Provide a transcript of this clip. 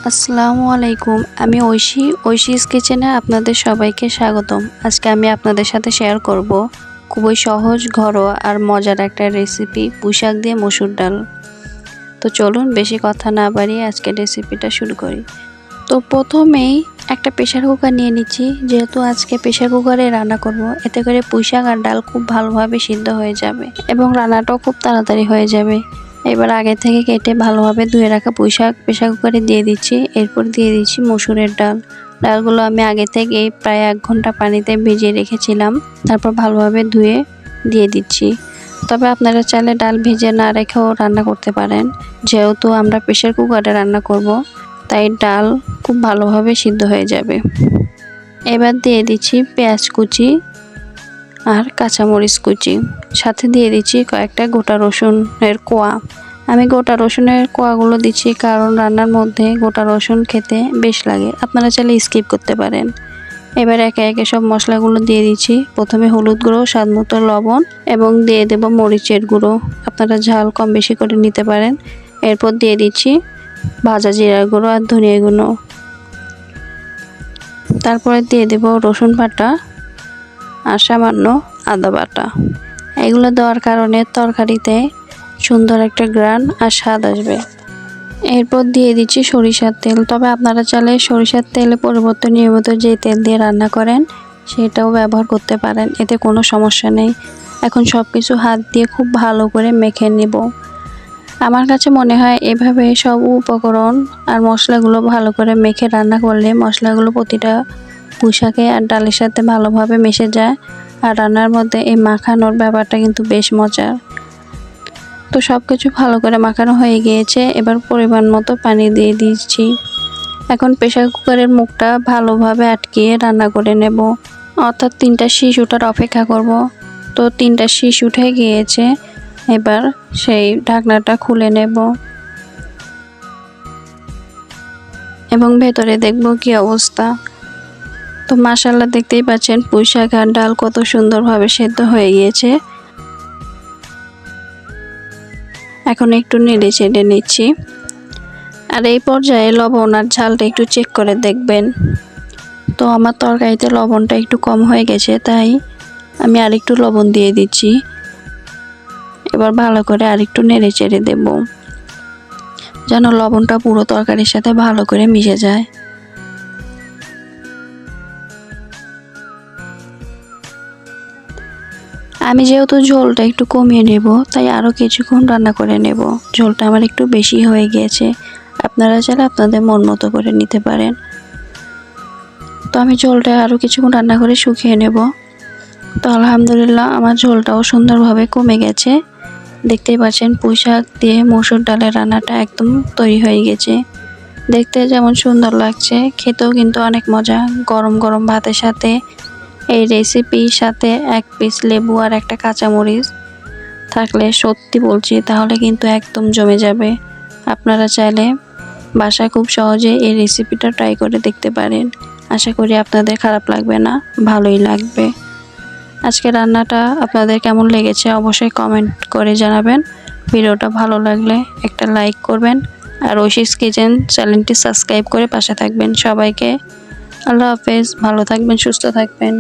আসসালামু আলাইকুম। আমি ঐশীস কিচেনে আপনাদের সবাইকে স্বাগতম। আজকে আমি আপনাদের সাথে শেয়ার করব খুবই সহজ, ঘরোয়া আর মজার একটা রেসিপি, পুঁইশাক দিয়ে মসুর ডাল। তো চলুন বেশি কথা না বাড়িয়ে আজকে রেসিপিটা শুরু করি। তো প্রথমেই একটা প্রেসার কুকার নিয়ে নিচ্ছি, যেহেতু আজকে প্রেসার কুকারে রান্না করব, এতে করে পুঁইশাক আর ডাল খুব ভালোভাবে সিদ্ধ হয়ে যাবে এবং রান্নাটাও খুব তাড়াতাড়ি হয়ে যাবে। এবার আগে থেকে কেটে ভালোভাবে ধুয়ে রাখা পুঁইশাক প্রেসার কুকারে দিয়ে দিচ্ছি। এরপর দিয়ে দিচ্ছি মসুরের ডাল। ডালগুলো আমি আগে থেকে প্রায় 1 ঘন্টা পানিতে ভিজিয়ে রেখেছিলাম, তারপর ভালোভাবে ধুয়ে দিয়ে দিচ্ছি। তবে আপনারা চাইলে ডাল ভেজে না রেখেও রান্না করতে পারেন। যেহেতু আমরা প্রেসার কুকারে রান্না করব, তাই ডাল খুব ভালোভাবে সিদ্ধ হয়ে যাবে। এবার দিয়ে দিচ্ছি পেঁয়াজ কুচি আর কাঁচামরিচ কুচি, সাথে দিয়ে দিচ্ছি কয়েকটা গোটা রসুনের কোয়া। আমি গোটা রসুনের কোয়াগুলো দিচ্ছি কারণ রান্নার মধ্যে গোটা রসুন খেতে বেশ লাগে। আপনারা চাইলে স্কিপ করতে পারেন। এবার একে একে সব মশলাগুলো দিয়ে দিচ্ছি। প্রথমে হলুদ গুঁড়ো, স্বাদমতো লবণ এবং দিয়ে দেব মরিচের গুঁড়ো। আপনারা ঝাল কম বেশি করে নিতে পারেন। এরপর দিয়ে দিচ্ছি ভাজা জিরার গুঁড়ো আর ধনিয়া গুঁড়ো। তারপরে দিয়ে দেব রসুন বাটা আর সামান্য আদা বাটা। এগুলো দেওয়ার কারণে তরকারিতে সুন্দর একটা ঘ্রাণ আর স্বাদ আসবে। এরপর দিয়ে দিচ্ছি সরিষার তেল। তবে আপনারা চাইলে সরিষার তেলের পরিবর্তে নিয়মিত যে তেল দিয়ে রান্না করেন সেটাও ব্যবহার করতে পারেন, এতে কোনো সমস্যা নেই। এখন সব কিছু হাত দিয়ে খুব ভালো করে মেখে নেব। আমার কাছে মনে হয় এভাবে সব উপকরণ আর মশলাগুলো ভালো করে মেখে রান্না করলে মশলাগুলো প্রতিটা পুঁইশাকে আর ডালের সাথে ভালোভাবে মিশে যায়, আর রান্নার মধ্যে এই মাখানোর ব্যাপারটা কিন্তু বেশ মজার। তো সব কিছু ভালো করে মাখানো হয়ে গিয়েছে। এবার পরিমাণ মতো পানি দিয়ে দিচ্ছি। এখন প্রেসার কুকারের মুখটা ভালোভাবে আটকিয়ে রান্না করে নেব, অর্থাৎ 3টা শীষ ওঠার অপেক্ষা করব। তো 3টা শীষ উঠে গিয়েছে। এবার সেই ঢাকনাটা খুলে নেব এবং ভেতরে দেখব কি অবস্থা। তো মাশাআল্লাহ, দেখতেই পাচ্ছেন পুঁইশাক আর ডাল কত সুন্দরভাবে সেদ্ধ হয়ে গিয়েছে। এখন একটু নেড়ে চেড়ে নিচ্ছি। আর এই পর্যায়ে লবণ আর ঝালটা একটু চেক করে দেখবেন। তো আমার তরকারিতে লবণটা একটু কম হয়ে গেছে, তাই আমি আরেকটু লবণ দিয়ে দিচ্ছি। এবার ভালো করে আরেকটু নেড়ে চেড়ে দেব, যেন লবণটা পুরো তরকারির সাথে ভালো করে মিশে যায়। আমি যেহেতু ঝোলটা একটু কমিয়ে নেব, তাই আরও কিছুক্ষণ রান্না করে নেব। ঝোলটা আমার একটু বেশি হয়ে গিয়েছে, আপনারা চাইলে আপনাদের মন মতো করে নিতে পারেন। তো আমি ঝোলটা আরও কিছুক্ষণ রান্না করে শুকিয়ে নেব। তো আলহামদুলিল্লাহ, আমার ঝোলটাও সুন্দরভাবে কমে গেছে। দেখতেই পাচ্ছেন পুঁইশাক দিয়ে মসুর ডালের রান্নাটা একদম তৈরি হয়ে গেছে। দেখতে যেমন সুন্দর লাগছে, খেতেও কিন্তু অনেক মজা। গরম গরম ভাতের সাথে এই রেসিপির সাথে 1 পিস লেবু আর একটা কাঁচামরিচ থাকলে সত্যি বলছি তাহলে কিন্তু একদম জমে যাবে। আপনারা চাইলে বাসায় খুব সহজে এই রেসিপিটা ট্রাই করে দেখতে পারেন। আশা করি আপনাদের খারাপ লাগবে না, ভালোই লাগবে। আজকে রান্নাটা আপনাদের কেমন লেগেছে অবশ্যই কমেন্ট করে জানাবেন। ভিডিওটা ভালো লাগলে একটা লাইক করবেন আর ঐশীস কিচেন চ্যানেলটি সাবস্ক্রাইব করে পাশে থাকবেন। সবাইকে আল্লাহ হাফেজ, ভালো থাকবেন, সুস্থ থাকবেন।